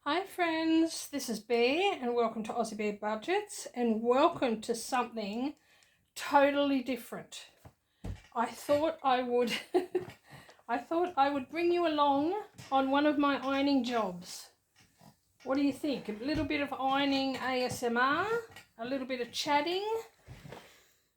Hi friends, this is Bear and welcome to Aussie Bear Budgets and welcome to something totally different. I thought I would bring you along on one of my ironing jobs. What do you think? A little bit of ironing ASMR, a little bit of chatting.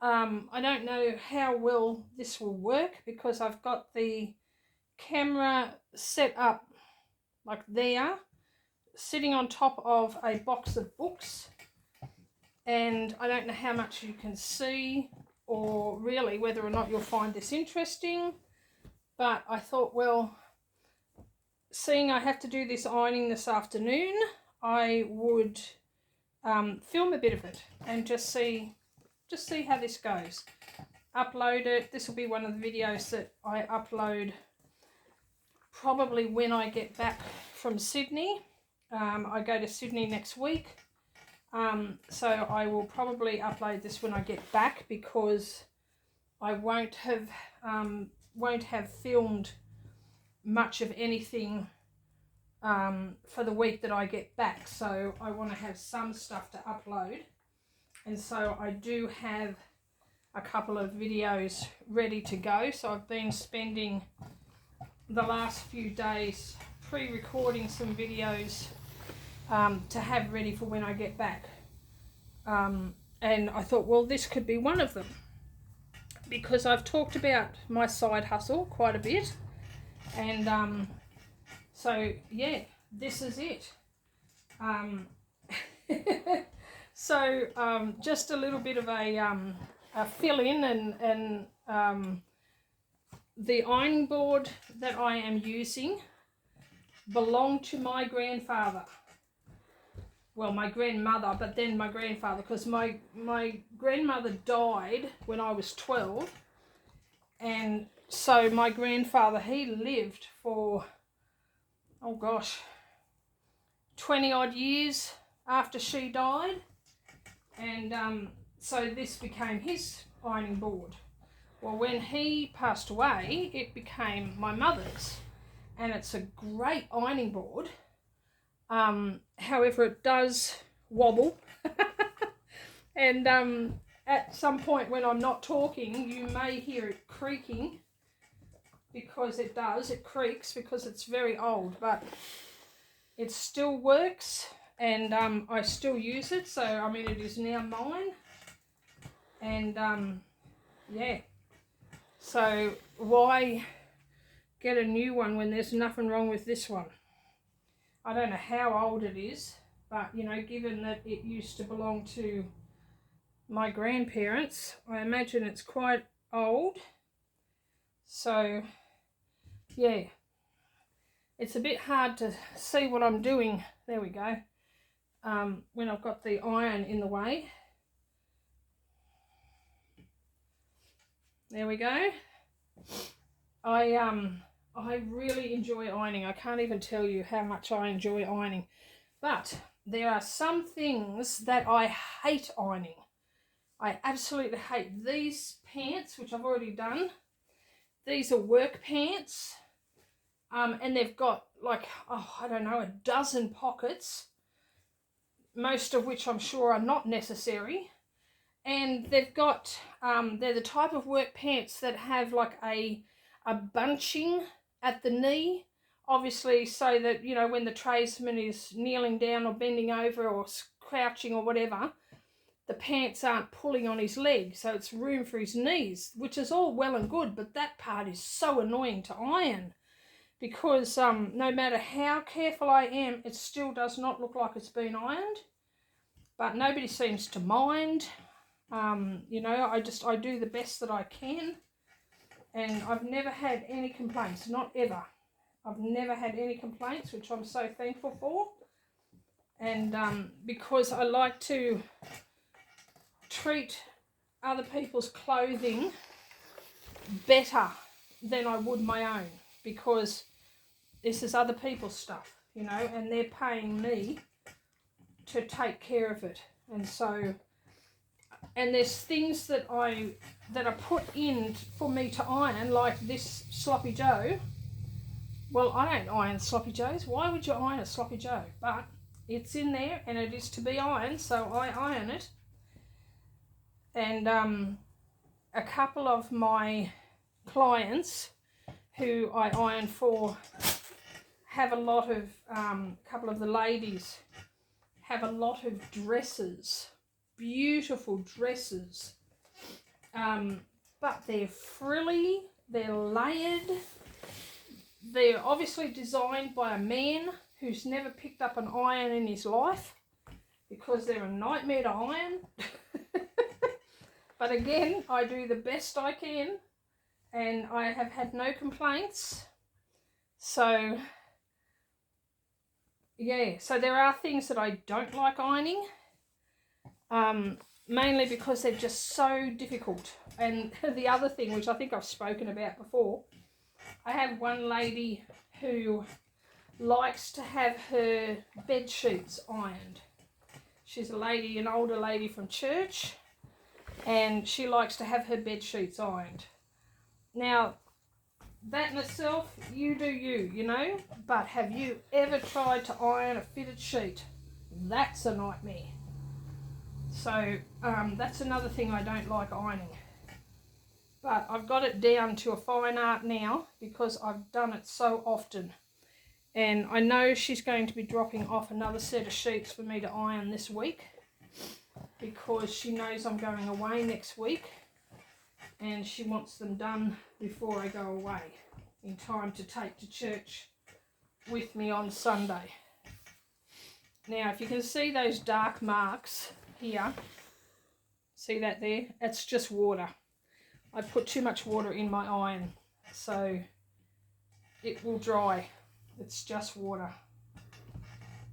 I don't know how well this will work because I've got the camera set up like there, sitting on top of a box of books, and I don't know how much you can see or really whether or not you'll find this interesting, but I thought, well, seeing I have to do this ironing this afternoon, I would film a bit of it and just see how this goes. Upload it. This will be one of the videos that I upload probably when I get back from Sydney. I go to Sydney next week, so I will probably upload this when I get back because I won't have filmed much of anything for the week that I get back. So I want to have some stuff to upload, and so I do have a couple of videos ready to go. So I've been spending the last few days pre-recording some videos to have ready for when I get back, and I thought, well, this could be one of them because I've talked about my side hustle quite a bit, and so yeah, this is it. So just a little bit of a fill in, and the ironing board that I am using belonged to my grandfather. Well, my grandmother, but then my grandfather, because my grandmother died when I was 12, and so my grandfather, he lived for, oh gosh, 20 odd years after she died, and so this became his ironing board. Well, when he passed away, it became my mother's, and it's a great ironing board. However, it does wobble and at some point when I'm not talking, you may hear it creaking, because it does, it creaks because it's very old, but it still works, and I still use it. So I mean, it is now mine, and yeah, so why get a new one when there's nothing wrong with this one? I don't know how old it is, but you know, given that it used to belong to my grandparents, I imagine it's quite old. So yeah, it's a bit hard to see what I'm doing. There we go. When I've got the iron in the way. There we go. I really enjoy ironing. I can't even tell you how much I enjoy ironing. But there are some things that I hate ironing. I absolutely hate these pants, which I've already done. These are work pants. And they've got like, oh, I don't know, a dozen pockets, most of which I'm sure are not necessary. And they've got, they're the type of work pants that have like a bunching at the knee, obviously, so that, you know, when the tradesman is kneeling down or bending over or crouching or whatever, the pants aren't pulling on his leg, so it's room for his knees, which is all well and good, but that part is so annoying to iron because no matter how careful I am, it still does not look like it's been ironed, but nobody seems to mind. You know, I do the best that I can, and I've never had any complaints, not ever. I've never had any complaints, which I'm so thankful for. And because I like to treat other people's clothing better than I would my own, because this is other people's stuff, you know, and they're paying me to take care of it. And so, and there's things that are put in for me to iron, like this sloppy Joe. well, I don't iron sloppy joes. Why would you iron a sloppy joe? But it's in there and it is to be ironed, so I iron it. And a couple of my clients who I iron for have a lot of, couple of the ladies have a lot of dresses, beautiful dresses, but they're frilly, they're layered, they're obviously designed by a man who's never picked up an iron in his life because they're a nightmare to iron. But again, I do the best I can and I have had no complaints. So yeah, so there are things that I don't like ironing, mainly because they're just so difficult. And the other thing, which I think I've spoken about before, I have one lady who likes to have her bed sheets ironed. She's a lady, an older lady from church, and she likes to have her bed sheets ironed. Now, that in itself, you do you, you know, but have you ever tried to iron a fitted sheet? That's a nightmare. So that's another thing I don't like ironing. But I've got it down to a fine art now because I've done it so often. And I know she's going to be dropping off another set of sheets for me to iron this week because she knows I'm going away next week and she wants them done before I go away in time to take to church with me on Sunday. Now, if you can see those dark marks here, see that there? It's just water. I put too much water in my iron, so it will dry. It's just water.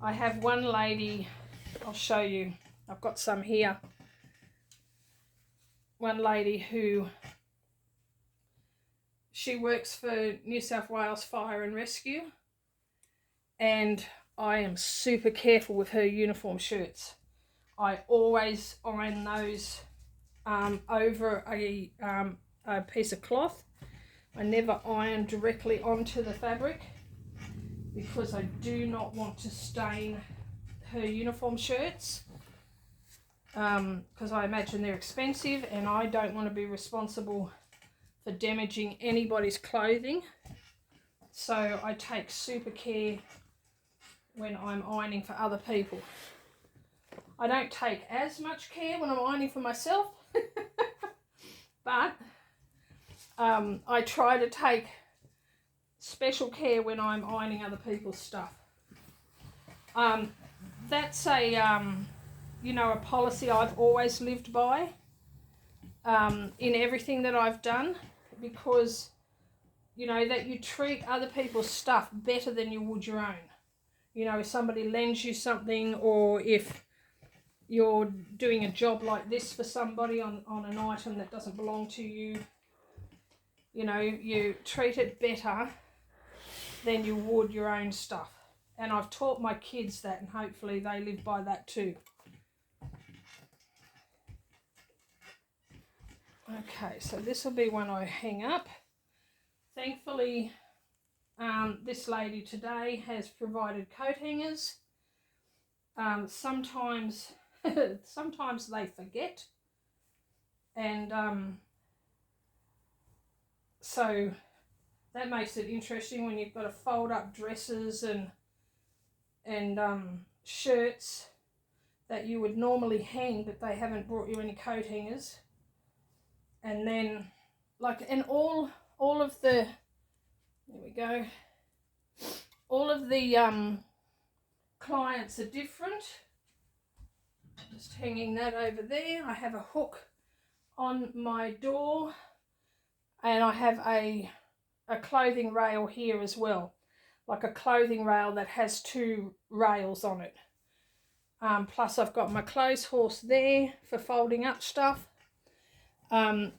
I have one lady, I'll show you, I've got some here. One lady who, she works for New South Wales Fire and Rescue, and I am super careful with her uniform shirts. I always iron those over a piece of cloth. I never iron directly onto the fabric because I do not want to stain her uniform shirts, because I imagine they're expensive and I don't want to be responsible for damaging anybody's clothing. So I take super care when I'm ironing for other people. I don't take as much care when I'm ironing for myself, but I try to take special care when I'm ironing other people's stuff. That's a, you know, a policy I've always lived by in everything that I've done, because, you know, that you treat other people's stuff better than you would your own. You know, if somebody lends you something, or if you're doing a job like this for somebody on an item that doesn't belong to you, you know, you treat it better than you would your own stuff. And I've taught my kids that, and hopefully they live by that too. Okay, so this will be one I hang up. Thankfully, this lady today has provided coat hangers. Sometimes they forget, and so that makes it interesting when you've got to fold up dresses and shirts that you would normally hang, but they haven't brought you any coat hangers. And then, like, and all of the, there we go, all of the clients are different. Just hanging that over there. I have a hook on my door, and I have a clothing rail here as well, like a clothing rail that has two rails on it. Plus I've got my clothes horse there for folding up stuff.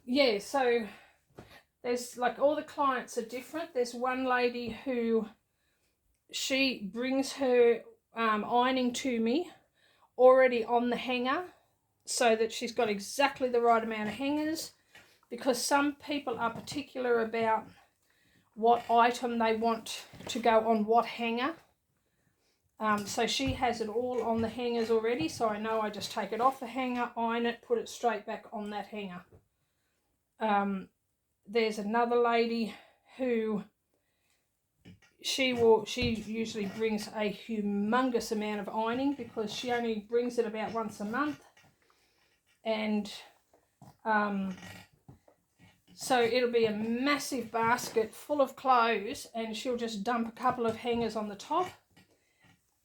Yeah, so there's, like, all the clients are different. There's one lady who, she brings her ironing to me already on the hanger, so that she's got exactly the right amount of hangers, because some people are particular about what item they want to go on what hanger. So she has it all on the hangers already, so I know I just take it off the hanger, iron it, put it straight back on that hanger. There's another lady who she usually brings a humongous amount of ironing, because she only brings it about once a month, and so it'll be a massive basket full of clothes, and she'll just dump a couple of hangers on the top,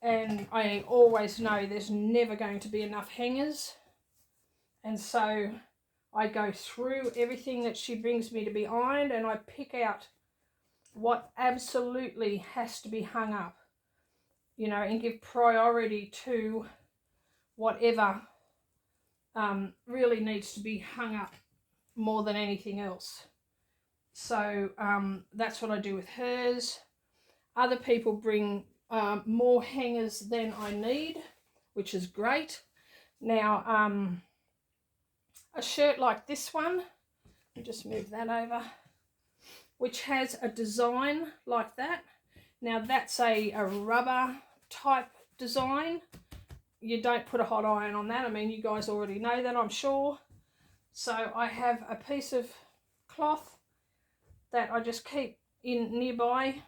and I always know there's never going to be enough hangers, and so I go through everything that she brings me to be ironed, and I pick out what absolutely has to be hung up, you know, and give priority to whatever really needs to be hung up more than anything else. So that's what I do with hers. Other people bring more hangers than I need, which is great. Now, a shirt like this one, let me just move that over, which has a design like that. Now that's a rubber type design. You don't put a hot iron on that. I mean, you guys already know that, I'm sure. So I have a piece of cloth that I just keep in nearby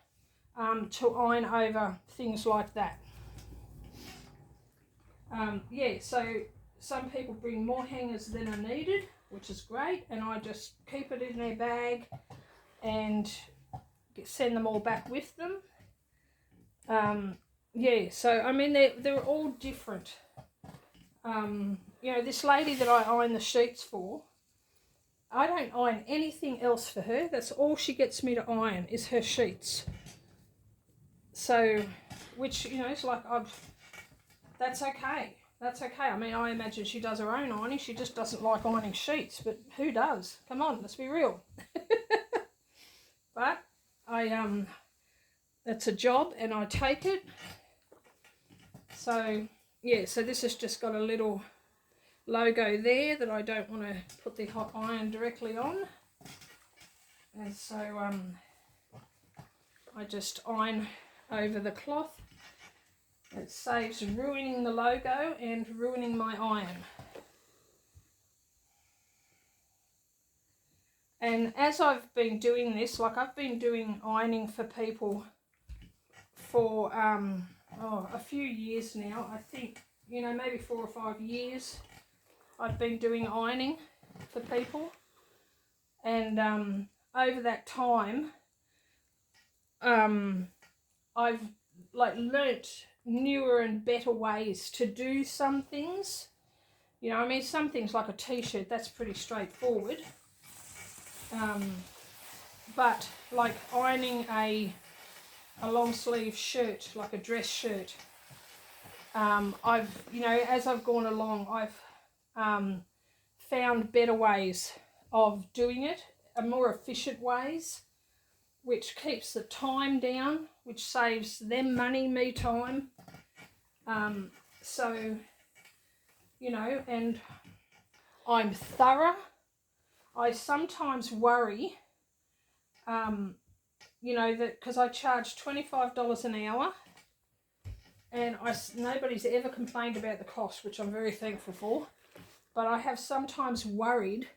to iron over things like that. Yeah, so some people bring more hangers than are needed, which is great, and I just keep it in their bag and send them all back with them. Yeah, so I mean they're all different. You know, this lady that I iron the sheets for, I don't iron anything else for her. That's all she gets me to iron is her sheets. So, which, you know, it's like that's okay. That's okay. I mean, I imagine she does her own ironing. She just doesn't like ironing sheets, but who does? Come on, let's be real. But it's a job and I take it. So yeah, so this has just got a little logo there that I don't want to put the hot iron directly on, and so I just iron over the cloth. It saves ruining the logo and ruining my iron. And as I've been doing this, like I've been doing ironing for people for a few years now. I think, you know, maybe 4 or 5 years I've been doing ironing for people, and over that time I've like learnt newer and better ways to do some things. You know, I mean, some things like a t-shirt, that's pretty straightforward, but like ironing a long sleeve shirt, like a dress shirt, I've, you know, as I've gone along, I've found better ways of doing it, more efficient ways, which keeps the time down, which saves them money, me time. So, you know, and I'm thorough. I sometimes worry, you know, that because I charge $25 an hour, and nobody's ever complained about the cost, which I'm very thankful for. But I have sometimes worried,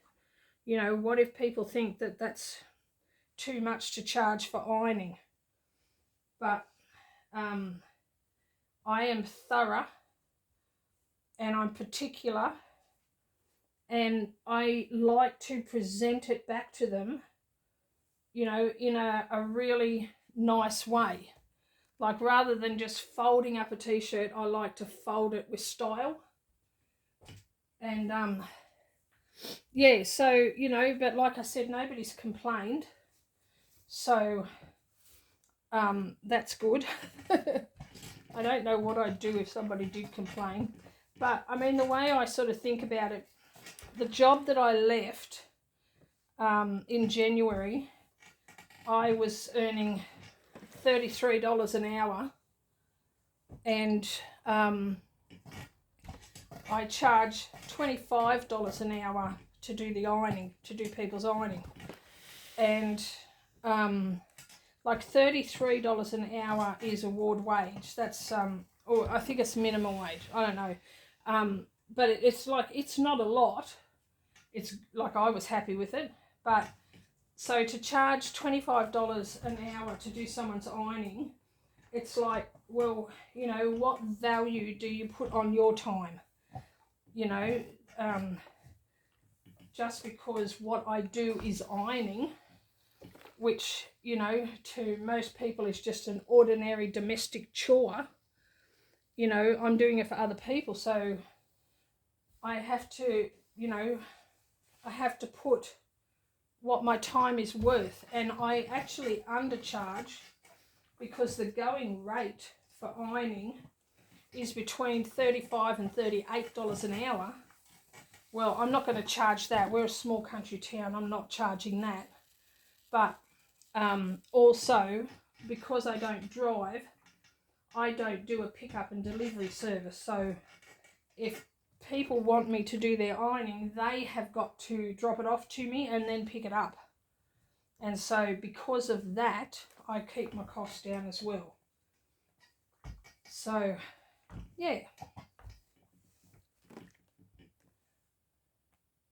you know, what if people think that that's too much to charge for ironing? But I am thorough, and I'm particular, and I like to present it back to them, you know, in a really nice way. Like, rather than just folding up a t-shirt, I like to fold it with style. And yeah, so, you know, but like I said, nobody's complained, so that's good. I don't know what I'd do if somebody did complain, but I mean, the way I sort of think about it, the job that I left in January, I was earning $33 an hour, and I charge $25 an hour to do the ironing, to do people's ironing. And like $33 an hour is award wage. That's or I think it's minimum wage. I don't know. But it's like, it's not a lot. It's like, I was happy with it. But so to charge $25 an hour to do someone's ironing, it's like, well, you know, what value do you put on your time? You know, just because what I do is ironing, which, you know, to most people is just an ordinary domestic chore, you know, I'm doing it for other people. So I have to, you know, I have to put what my time is worth. And I actually undercharge because the going rate for ironing is between $35 and $38 an hour. Well, I'm not going to charge that. We're a small country town. I'm not charging that. But also, because I don't drive, I don't do a pickup and delivery service. So if people want me to do their ironing, they have got to drop it off to me and then pick it up. And so because of that, I keep my costs down as well. So, yeah.